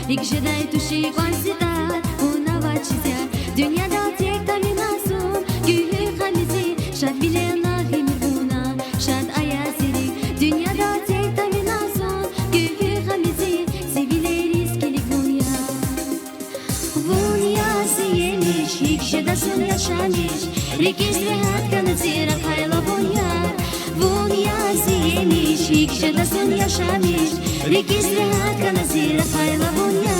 İkişeday tuşi konsidar Una vaçizya Dünyada tek tamin asum Gühü hamizi Şad bilena himir buna Şad ayaziri Dünyada tek tamin asum Gühü hamizi Sevileriz gelik bunya Bunya siyemiş İkişedasın yaşamış Rekizli hat kanızira kayla bunya Bunya siyemiş İkişedasın yaşamış Rekizli hat kanızira kayla bunya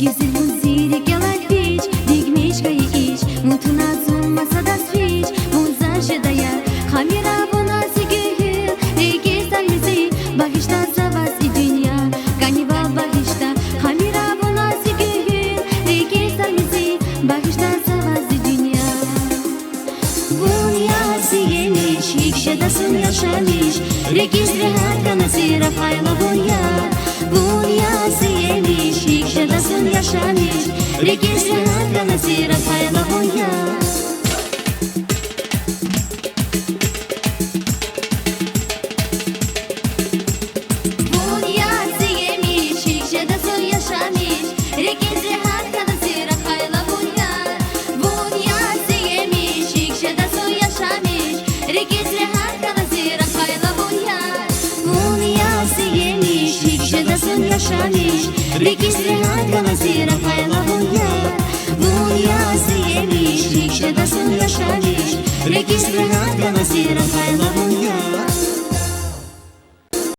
Güzel muziri gelak piç Digmiş kayı iç Mutuna zulmasa da switch Muzaje dayar Hamira bunası gühü Registan müziği Bahişta zavasi dünya Kanibal bahişta Hamira bunası gühü Registan müziği Bahişta zavasi dünya Bunyası yemiş İkşedasın yaşamış Registri hakkana zira fayla bunya Bunyası yemiş İkşedasın yaşamış Registri hakkana zira fayla bunya Bunyası yemiş İkşedasın yaşamış Registri hakkana zira fayla bunya Bunyası yemiş İkşedasın yaşamış Registri hakkana zira fayla bunya Bunyası yemiş İkşedasın yaşamış Registri hakkana zira fayla bunya Bunyası yemiş İkşedasın yaşamış Registri hakkana zira fayla bunya